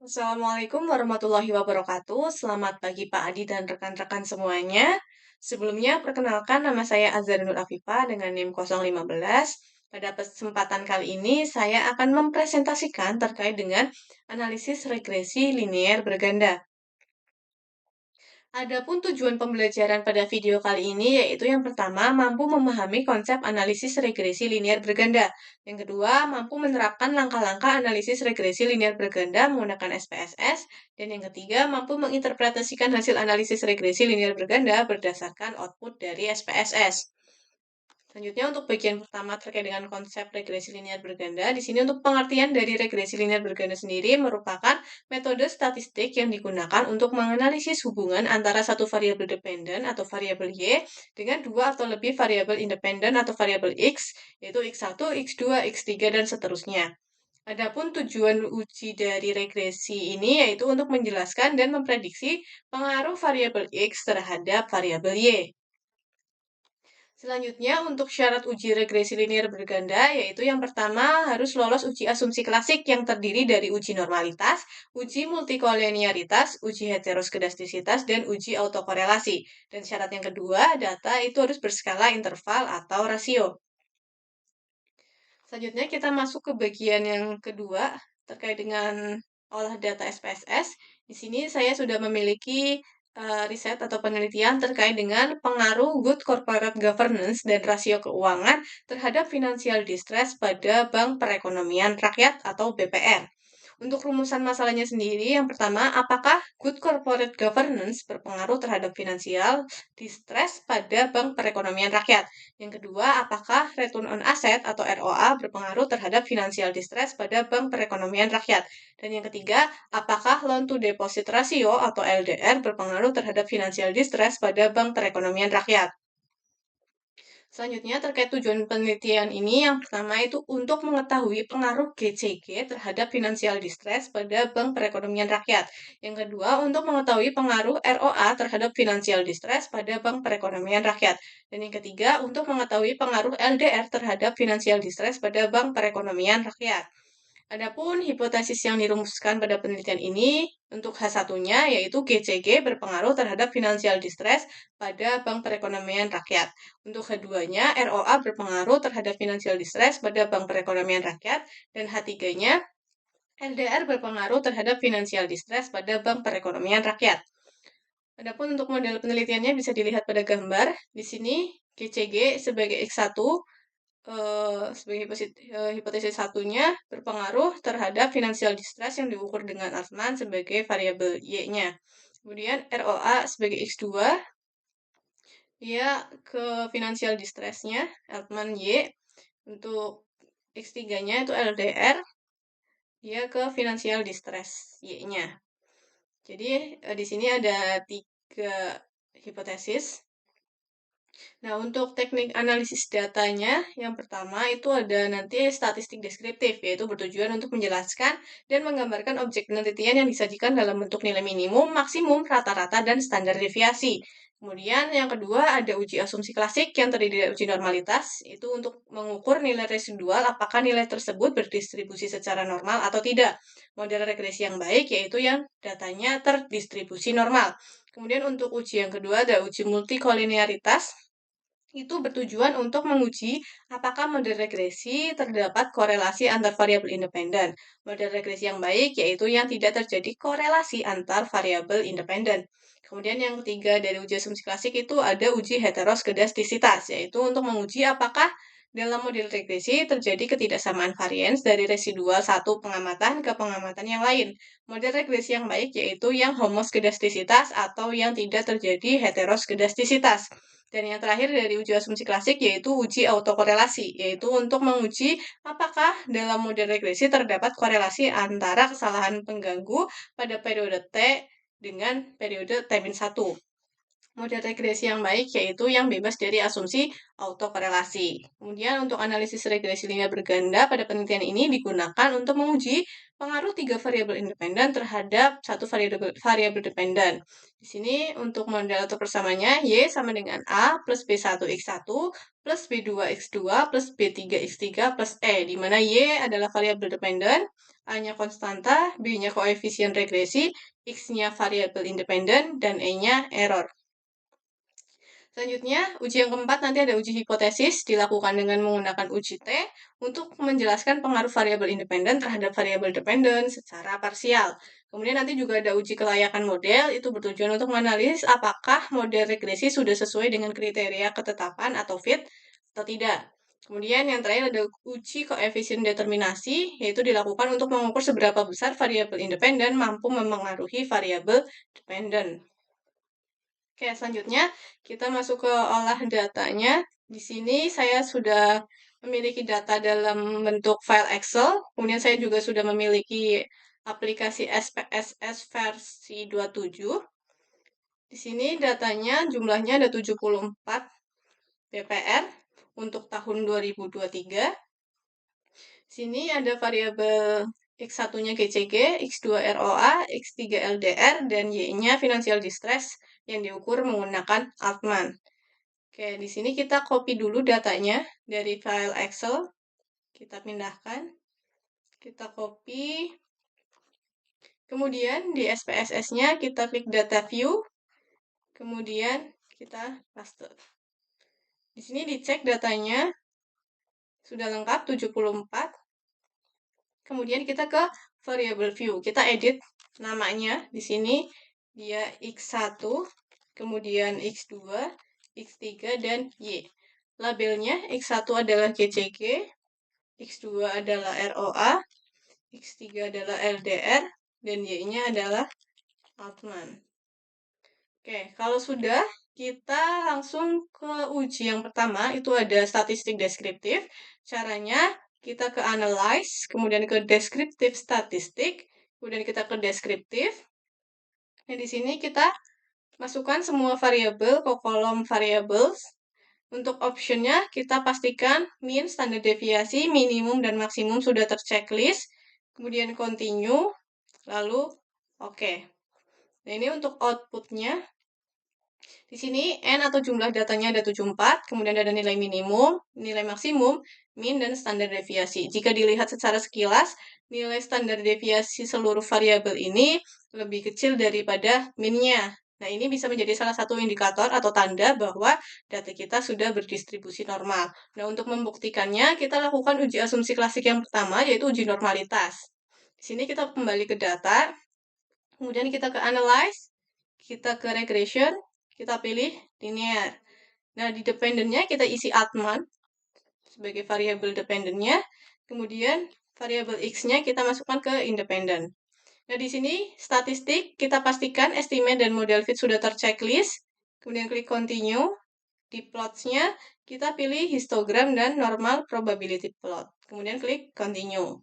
Assalamualaikum warahmatullahi wabarakatuh. Selamat pagi Pak Adi dan rekan-rekan semuanya. Sebelumnya, perkenalkan nama saya Azzarinur Afifa dengan NIM 015. Pada kesempatan kali ini, saya akan mempresentasikan terkait dengan analisis regresi linear berganda. Adapun tujuan pembelajaran pada video kali ini yaitu yang pertama, mampu memahami konsep analisis regresi linear berganda. Yang kedua, mampu menerapkan langkah-langkah analisis regresi linear berganda menggunakan SPSS. Dan yang ketiga, mampu menginterpretasikan hasil analisis regresi linear berganda berdasarkan output dari SPSS. Selanjutnya untuk bagian pertama terkait dengan konsep regresi linear berganda, di sini untuk pengertian dari regresi linear berganda sendiri merupakan metode statistik yang digunakan untuk menganalisis hubungan antara satu variabel dependen atau variabel Y dengan dua atau lebih variabel independen atau variabel X, yaitu X1, X2, X3, dan seterusnya. Adapun tujuan uji dari regresi ini yaitu untuk menjelaskan dan memprediksi pengaruh variabel X terhadap variabel Y. Selanjutnya, untuk syarat uji regresi linear berganda, yaitu yang pertama harus lolos uji asumsi klasik yang terdiri dari uji normalitas, uji multikolinearitas, uji heteroskedastisitas, dan uji autokorelasi. Dan syarat yang kedua, data itu harus berskala interval atau rasio. Selanjutnya kita masuk ke bagian yang kedua terkait dengan olah data SPSS. Di sini saya sudah memiliki riset atau penelitian terkait dengan pengaruh good corporate governance dan rasio keuangan terhadap financial distress pada Bank Perekonomian Rakyat atau BPR. Untuk rumusan masalahnya sendiri, yang pertama, apakah good corporate governance berpengaruh terhadap finansial distress pada Bank Perekonomian Rakyat? Yang kedua, apakah return on asset atau ROA berpengaruh terhadap financial distress pada Bank Perekonomian Rakyat? Dan yang ketiga, apakah loan to deposit ratio atau LDR berpengaruh terhadap financial distress pada Bank Perekonomian Rakyat? Selanjutnya, terkait tujuan penelitian ini, yang pertama itu untuk mengetahui pengaruh GCG terhadap financial distress pada Bank Perekonomian Rakyat. Yang kedua, untuk mengetahui pengaruh ROA terhadap financial distress pada Bank Perekonomian Rakyat. Dan yang ketiga, untuk mengetahui pengaruh LDR terhadap financial distress pada Bank Perekonomian Rakyat. Adapun hipotesis yang dirumuskan pada penelitian ini untuk H1-nya yaitu GCG berpengaruh terhadap financial distress pada Bank Perekonomian Rakyat. Untuk keduanya, ROA berpengaruh terhadap financial distress pada Bank Perekonomian Rakyat dan H3-nya LDR berpengaruh terhadap financial distress pada Bank Perekonomian Rakyat. Adapun untuk model penelitiannya bisa dilihat pada gambar. Di sini GCG sebagai X1 sebagai hipotesis satunya berpengaruh terhadap financial distress yang diukur dengan Altman sebagai variabel Y-nya. Kemudian ROA sebagai X2, dia ke financial distress-nya, Altman Y. Untuk X3-nya itu LDR, dia ke financial distress Y-nya. Jadi di sini ada 3 hipotesis. Nah, untuk teknik analisis datanya, yang pertama itu ada nanti statistik deskriptif, yaitu bertujuan untuk menjelaskan dan menggambarkan objek penelitian yang disajikan dalam bentuk nilai minimum, maksimum, rata-rata, dan standar deviasi. Kemudian yang kedua ada uji asumsi klasik yang terdiri dari uji normalitas, itu untuk mengukur nilai residual apakah nilai tersebut berdistribusi secara normal atau tidak. Model regresi yang baik yaitu yang datanya terdistribusi normal. Kemudian untuk uji yang kedua ada uji multikolinearitas, itu bertujuan untuk menguji apakah model regresi terdapat korelasi antar variabel independen. Model regresi yang baik yaitu yang tidak terjadi korelasi antar variabel independen. Kemudian yang ketiga dari uji asumsi klasik itu ada uji heteroskedastisitas, yaitu untuk menguji apakah dalam model regresi terjadi ketidaksamaan varians dari residual satu pengamatan ke pengamatan yang lain. Model regresi yang baik yaitu yang homoskedastisitas atau yang tidak terjadi heteroskedastisitas. Dan yang terakhir dari uji asumsi klasik yaitu uji autokorelasi, yaitu untuk menguji apakah dalam model regresi terdapat korelasi antara kesalahan pengganggu pada periode T dengan periode T-1. Model regresi yang baik yaitu yang bebas dari asumsi autokorelasi. Kemudian untuk analisis regresi linear berganda pada penelitian ini digunakan untuk menguji pengaruh 3 variabel independen terhadap satu variabel dependen. Di sini untuk model atau persamanya Y sama dengan A plus B1X1 plus B2X2 plus B3X3 plus E, di mana Y adalah variabel dependen, A-nya konstanta, B-nya koefisien regresi, X-nya variabel independen, dan E-nya error. Selanjutnya, uji yang keempat nanti ada uji hipotesis dilakukan dengan menggunakan uji T untuk menjelaskan pengaruh variabel independen terhadap variabel dependen secara parsial. Kemudian nanti juga ada uji kelayakan model, itu bertujuan untuk menganalisis apakah model regresi sudah sesuai dengan kriteria ketetapan atau fit atau tidak. Kemudian yang terakhir ada uji koefisien determinasi, yaitu dilakukan untuk mengukur seberapa besar variabel independen mampu memengaruhi variabel dependen. Oke, selanjutnya kita masuk ke olah datanya. Di sini saya sudah memiliki data dalam bentuk file Excel. Kemudian saya juga sudah memiliki aplikasi SPSS versi 27. Di sini datanya jumlahnya ada 74 BPR untuk tahun 2023. Sini ada variabel X1-nya GCG, X2 ROA, X3 LDR, dan Y-nya financial distress yang diukur menggunakan Altman. Oke, di sini kita copy dulu datanya dari file Excel. Kita pindahkan. Kita copy. Kemudian di SPSS-nya kita klik Data View. Kemudian kita paste. Di sini dicek datanya sudah lengkap 74. Kemudian kita ke variable view. Kita edit namanya di sini dia X1, kemudian X2, X3 dan Y. Labelnya X1 adalah GCG, X2 adalah ROA, X3 adalah LDR, dan Y-nya adalah Altman. Oke, kalau sudah, kita langsung ke uji yang pertama, itu ada statistik deskriptif. Caranya, kita ke analyze, kemudian ke deskriptif statistik, kemudian kita ke deskriptif. Nah, di sini kita masukkan semua variabel ke kolom variables. Untuk optionnya, kita pastikan mean, standar deviasi, minimum, dan maksimum sudah terchecklist. Kemudian continue, lalu oke. Nah, ini untuk outputnya. Di sini N atau jumlah datanya ada 74, kemudian ada nilai minimum, nilai maksimum, min, dan standar deviasi. Jika dilihat secara sekilas, nilai standar deviasi seluruh variabel ini lebih kecil daripada min-nya. Nah, ini bisa menjadi salah satu indikator atau tanda bahwa data kita sudah berdistribusi normal. Nah, untuk membuktikannya, kita lakukan uji asumsi klasik yang pertama, yaitu uji normalitas. Di sini kita kembali ke data, kemudian kita ke analyze, kita ke regression, kita pilih linear. Nah, di dependennya kita isi Altman sebagai variabel dependennya. Kemudian variabel X-nya kita masukkan ke independen. Nah, di sini statistik kita pastikan estimate dan model fit sudah terchecklist. Kemudian klik continue. Di plots-nya kita pilih histogram dan normal probability plot. Kemudian klik continue.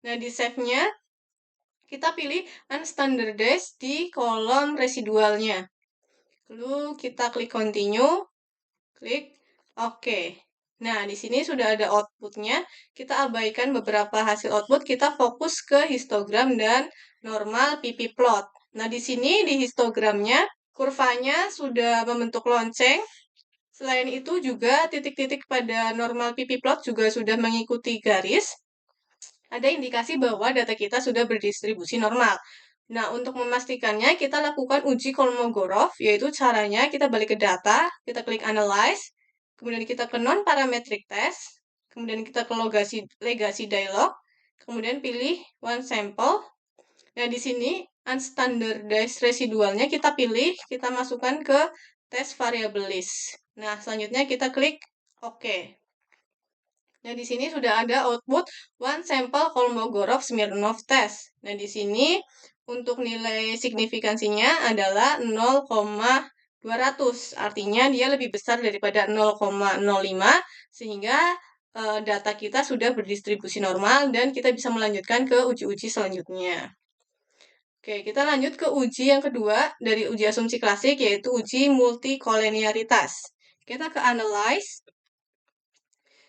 Nah, di save-nya kita pilih unstandardized di kolom residualnya. Lalu kita klik continue, klik OK. Nah, di sini sudah ada outputnya. Kita abaikan beberapa hasil output, kita fokus ke histogram dan normal PP plot. Nah, di sini di histogramnya, kurvanya sudah membentuk lonceng. Selain itu juga titik-titik pada normal PP plot juga sudah mengikuti garis. Ada indikasi bahwa data kita sudah berdistribusi normal. Nah, untuk memastikannya, kita lakukan uji Kolmogorov, yaitu caranya kita balik ke data, kita klik Analyze, kemudian kita ke Non-Parametric Test, kemudian kita ke Legacy Dialog, kemudian pilih One Sample. Nah, di sini Unstandardized Residualnya kita pilih, kita masukkan ke Test Variable List. Nah, selanjutnya kita klik OK. Nah, di sini sudah ada output one sample Kolmogorov-Smirnov test. Nah, di sini untuk nilai signifikansinya adalah 0,200. Artinya dia lebih besar daripada 0,05 sehingga data kita sudah berdistribusi normal dan kita bisa melanjutkan ke uji-uji selanjutnya. Oke, kita lanjut ke uji yang kedua dari uji asumsi klasik, yaitu uji multikolinearitas. Kita ke analyze,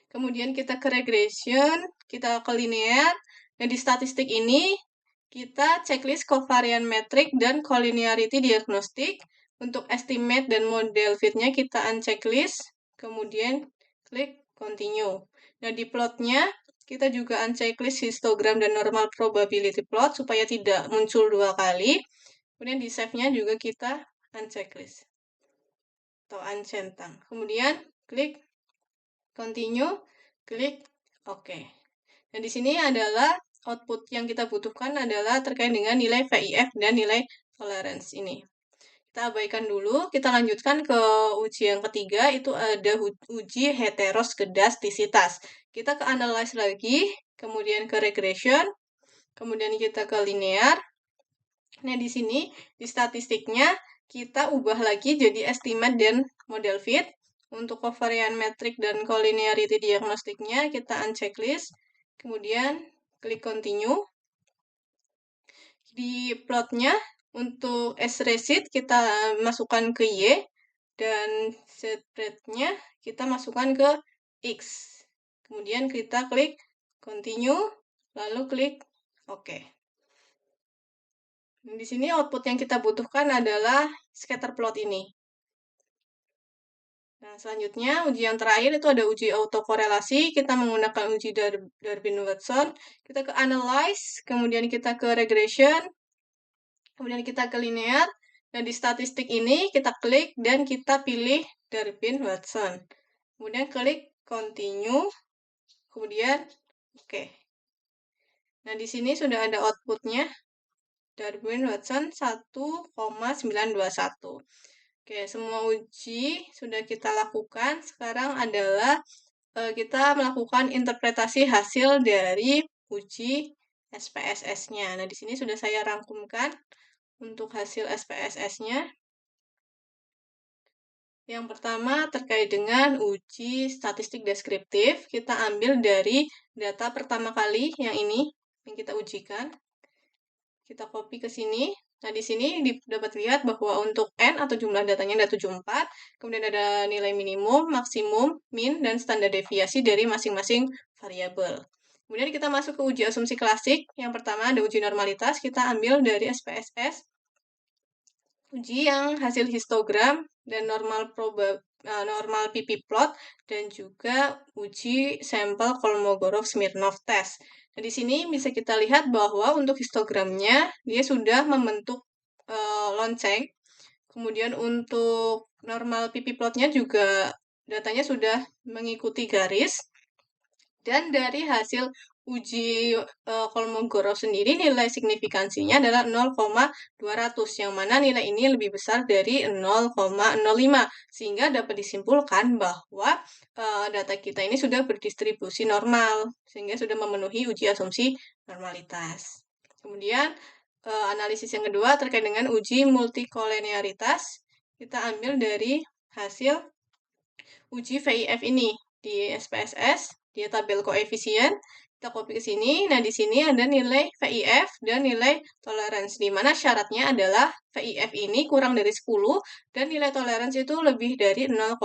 kemudian kita ke regression, kita ke linear, dan di statistik ini kita checklist covariant metric dan collinearity diagnostic. Untuk estimate dan model fit-nya kita unchecklist, kemudian klik continue. Nah, di plotnya kita juga unchecklist histogram dan normal probability plot supaya tidak muncul dua kali. Kemudian di save-nya juga kita unchecklist atau uncentang. Kemudian klik continue, klik OK. Nah, di sini adalah output yang kita butuhkan adalah terkait dengan nilai VIF dan nilai tolerance ini. Kita abaikan dulu, kita lanjutkan ke uji yang ketiga, itu ada uji heteroskedastisitas. Kita ke analyze lagi, kemudian ke regression, kemudian kita ke linear. Nah, di sini, di statistiknya, kita ubah lagi jadi estimate dan model fit. Untuk covariant metric dan collinearity diagnostiknya, kita unchecklist, kemudian klik continue. Di plotnya, untuk S-recit kita masukkan ke Y, dan Z-rate-nya kita masukkan ke X. Kemudian kita klik continue, lalu klik OK. Di sini output yang kita butuhkan adalah scatter plot ini. Nah, selanjutnya uji yang terakhir itu ada uji autokorelasi. Kita menggunakan uji Darwin-Watson. Kita ke analyze, kemudian kita ke regression, kemudian kita ke linear. Dan di statistik ini kita klik dan kita pilih Darwin-Watson. Kemudian klik continue, kemudian oke. Nah, di sini sudah ada outputnya. Darwin-Watson 1,921. Oke, semua uji sudah kita lakukan. Sekarang adalah kita melakukan interpretasi hasil dari uji SPSS-nya. Nah, di sini sudah saya rangkumkan untuk hasil SPSS-nya. Yang pertama terkait dengan uji statistik deskriptif. Kita ambil dari data pertama kali yang ini, yang kita ujikan. Kita copy ke sini. Nah, di sini dapat lihat bahwa untuk N atau jumlah datanya ada 74, kemudian ada nilai minimum, maksimum, min, dan standar deviasi dari masing-masing variabel. Kemudian kita masuk ke uji asumsi klasik. Yang pertama ada uji normalitas, kita ambil dari SPSS. Uji yang hasil histogram dan normal PP plot, dan juga uji sampel Kolmogorov-Smirnov test. Nah, di sini bisa kita lihat bahwa untuk histogramnya dia sudah membentuk lonceng. Kemudian untuk normal PP plotnya juga datanya sudah mengikuti garis. Dan dari hasil uji Kolmogorov sendiri nilai signifikansinya adalah 0,200, yang mana nilai ini lebih besar dari 0,05, sehingga dapat disimpulkan bahwa data kita ini sudah berdistribusi normal, sehingga sudah memenuhi uji asumsi normalitas. Kemudian analisis yang kedua terkait dengan uji multikolinearitas, kita ambil dari hasil uji VIF ini di SPSS. Dia tabel koefisien, kita copy ke sini. Nah, di sini ada nilai VIF dan nilai tolerance, di mana syaratnya adalah VIF ini kurang dari 10 dan nilai tolerance itu lebih dari 0,01.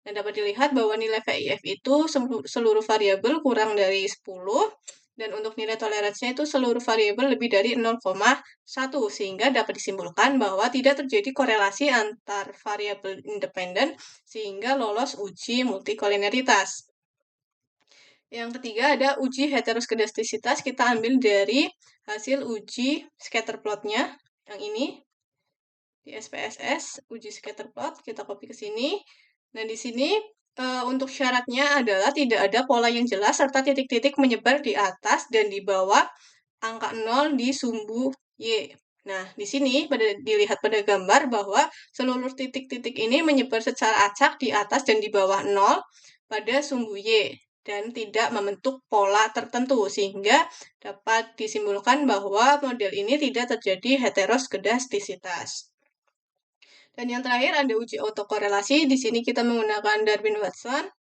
Dan dapat dilihat bahwa nilai VIF itu seluruh variabel kurang dari 10, dan untuk nilai toleransinya itu seluruh variabel lebih dari 0,1, sehingga dapat disimpulkan bahwa tidak terjadi korelasi antar variabel independen sehingga lolos uji multikolinearitas. Yang ketiga ada uji heteroskedastisitas, kita ambil dari hasil uji scatter plotnya yang ini di SPSS, uji scatter plot, kita copy ke sini. Nah, di sini untuk syaratnya adalah tidak ada pola yang jelas serta titik-titik menyebar di atas dan di bawah angka 0 di sumbu Y. Nah, di sini dilihat pada gambar bahwa seluruh titik-titik ini menyebar secara acak di atas dan di bawah 0 pada sumbu Y dan tidak membentuk pola tertentu, sehingga dapat disimpulkan bahwa model ini tidak terjadi heteroskedastisitas. Dan yang terakhir ada uji autokorelasi. Di sini kita menggunakan Darwin-Watson.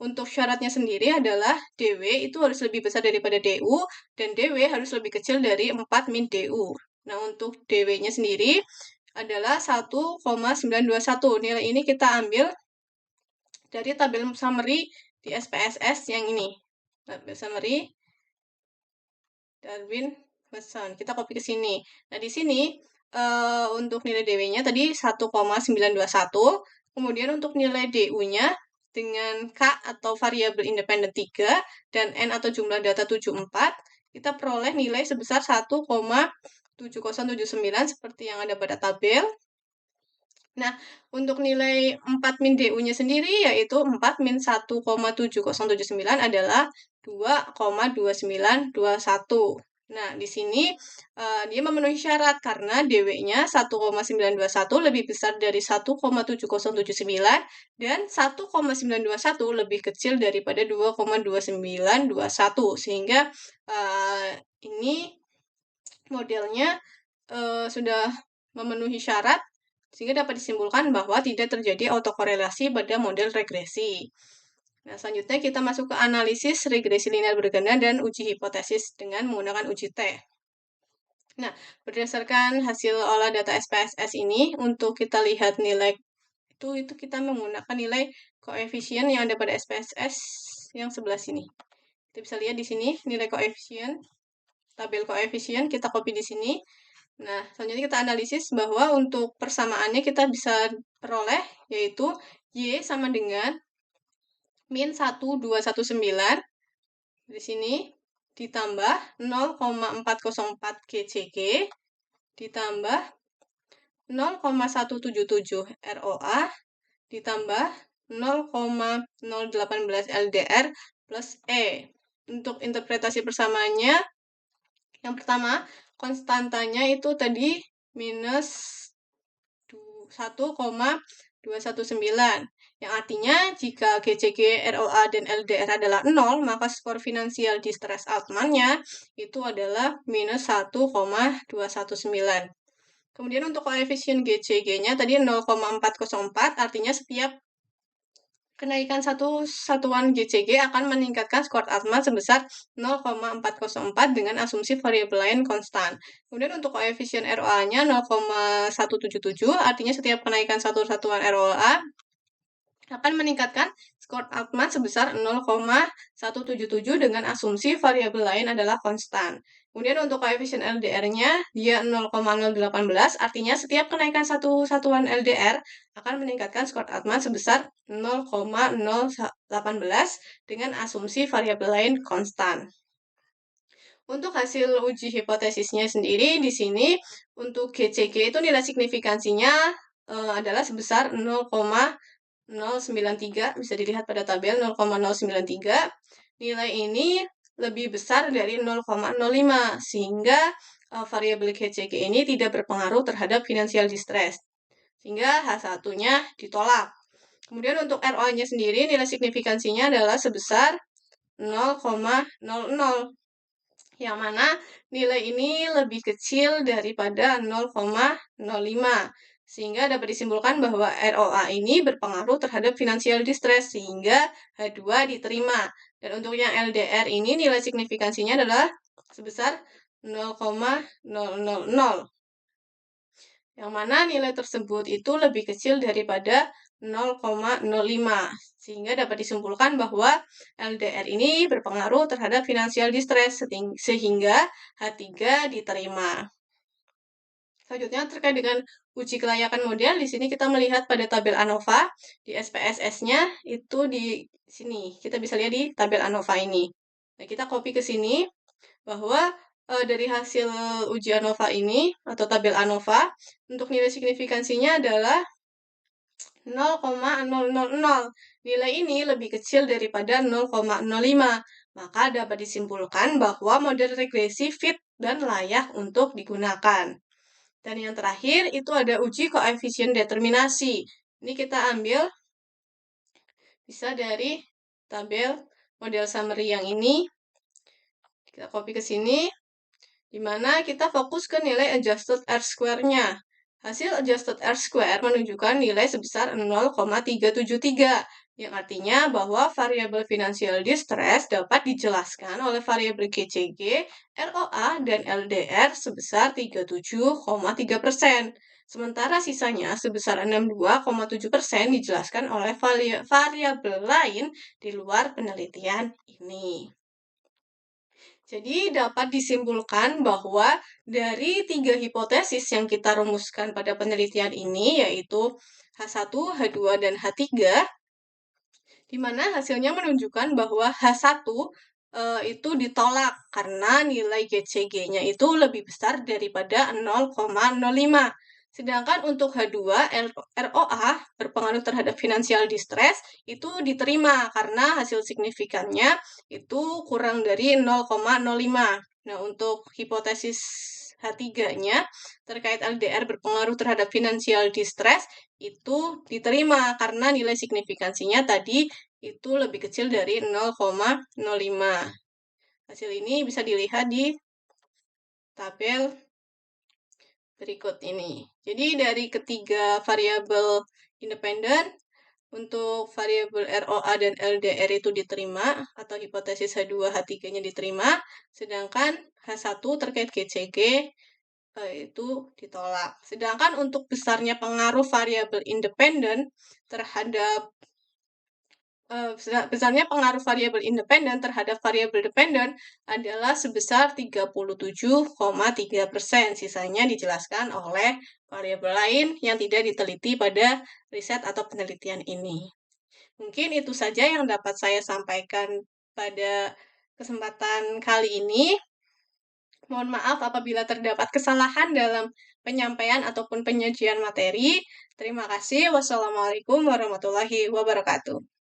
untuk syaratnya sendiri adalah DW itu harus lebih besar daripada DU, dan DW harus lebih kecil dari 4 min DU. Nah, untuk DW-nya sendiri adalah 1,921. Nilai ini kita ambil dari tabel summary di SPSS yang ini. Tabel summary Darwin Mason. Kita copy ke sini. Nah, di sini untuk nilai DW-nya tadi 1,921. Kemudian untuk nilai DU-nya dengan K atau variabel independen 3 dan N atau jumlah data 74, kita peroleh nilai sebesar 1,7079 seperti yang ada pada tabel. Nah, untuk nilai 4 min DU-nya sendiri yaitu 4 min 1,7079 adalah 2,2921. Nah, di sini dia memenuhi syarat karena DW-nya 1,921 lebih besar dari 1,7079 dan 1,921 lebih kecil daripada 2,2921. Sehingga ini modelnya sudah memenuhi syarat sehingga dapat disimpulkan bahwa tidak terjadi autokorelasi pada model regresi. Nah, selanjutnya kita masuk ke analisis regresi linear berganda dan uji hipotesis dengan menggunakan uji T. Nah, berdasarkan hasil olah data SPSS ini, untuk kita lihat nilai itu kita menggunakan nilai koefisien yang ada pada SPSS yang sebelah sini. Kita bisa lihat di sini nilai koefisien, tabel koefisien kita copy di sini. Nah, selanjutnya kita analisis bahwa untuk persamaannya kita bisa peroleh yaitu Y sama dengan min 1219 di sini ditambah 0,404 GCG ditambah 0,177 ROA ditambah 0,018 LDR plus E. Untuk interpretasi persamaannya, yang pertama, konstantanya itu tadi minus 1,219. Yang artinya, jika GCG, ROA, dan LDR adalah 0, maka skor finansial di stress Altman-nya itu adalah minus 1,219. Kemudian untuk koefisien GCG-nya tadi 0,404, artinya setiap kenaikan satu satuan GCG akan meningkatkan skor Altman sebesar 0,404 dengan asumsi variabel lain konstan. Kemudian untuk koefisien ROA-nya 0,177, artinya setiap kenaikan satu satuan ROA akan meningkatkan skor Altman sebesar 0,177 dengan asumsi variabel lain adalah konstan. Kemudian untuk koefisien LDR-nya, dia 0,018, artinya setiap kenaikan satu satuan LDR akan meningkatkan skor Altman sebesar 0,018 dengan asumsi variabel lain konstan. Untuk hasil uji hipotesisnya sendiri, di sini untuk GCG itu nilai signifikansinya adalah sebesar 0,093, bisa dilihat pada tabel 0,093. Nilai ini lebih besar dari 0,05, sehingga variabel GCG ini tidak berpengaruh terhadap financial distress, sehingga H1-nya ditolak. Kemudian untuk ROA-nya sendiri, nilai signifikansinya adalah sebesar 0,00, yang mana nilai ini lebih kecil daripada 0,05. Sehingga dapat disimpulkan bahwa ROA ini berpengaruh terhadap financial distress, sehingga H2 diterima. Dan untuk yang LDR ini nilai signifikansinya adalah sebesar 0,000. Yang mana nilai tersebut itu lebih kecil daripada 0,05. Sehingga dapat disimpulkan bahwa LDR ini berpengaruh terhadap financial distress, sehingga H3 diterima. Selanjutnya terkait dengan uji kelayakan model, di sini kita melihat pada tabel ANOVA, di SPSS-nya itu di sini. Kita bisa lihat di tabel ANOVA ini. Nah, kita copy ke sini bahwa dari hasil uji ANOVA ini atau tabel ANOVA, untuk nilai signifikansinya adalah 0,000. Nilai ini lebih kecil daripada 0,05. Maka dapat disimpulkan bahwa model regresi fit dan layak untuk digunakan. Dan yang terakhir itu ada uji koefisien determinasi. Ini kita ambil bisa dari tabel model summary yang ini. Kita copy ke sini, di mana kita fokus ke nilai adjusted R-square-nya. Hasil adjusted R-square menunjukkan nilai sebesar 0,373. yang artinya bahwa variabel financial distress dapat dijelaskan oleh variabel GCG, ROA, dan LDR sebesar 37,3%. Sementara sisanya sebesar 62,7% dijelaskan oleh variabel lain di luar penelitian ini. Jadi dapat disimpulkan bahwa dari 3 hipotesis yang kita rumuskan pada penelitian ini, yaitu H1, H2, dan H3, di mana hasilnya menunjukkan bahwa H1 itu ditolak karena nilai GCG-nya itu lebih besar daripada 0,05. Sedangkan untuk H2, ROA berpengaruh terhadap financial distress itu diterima karena hasil signifikannya itu kurang dari 0,05. Nah, untuk hipotesis H3-nya terkait LDR berpengaruh terhadap financial distress itu diterima karena nilai signifikansinya tadi itu lebih kecil dari 0,05. Hasil ini bisa dilihat di tabel berikut ini. Jadi dari ketiga variabel independen, untuk variabel ROA dan LDR itu diterima, atau hipotesis H2, H3-nya diterima, sedangkan H1 terkait GCG itu ditolak. Sedangkan untuk besarnya pengaruh variabel independen terhadap besarnya pengaruh variabel independen terhadap variabel dependen adalah sebesar 37,3%. Sisanya dijelaskan oleh variabel lain yang tidak diteliti pada riset atau penelitian ini. Mungkin itu saja yang dapat saya sampaikan pada kesempatan kali ini. Mohon maaf apabila terdapat kesalahan dalam penyampaian ataupun penyajian materi. Terima kasih. Wassalamualaikum warahmatullahi wabarakatuh.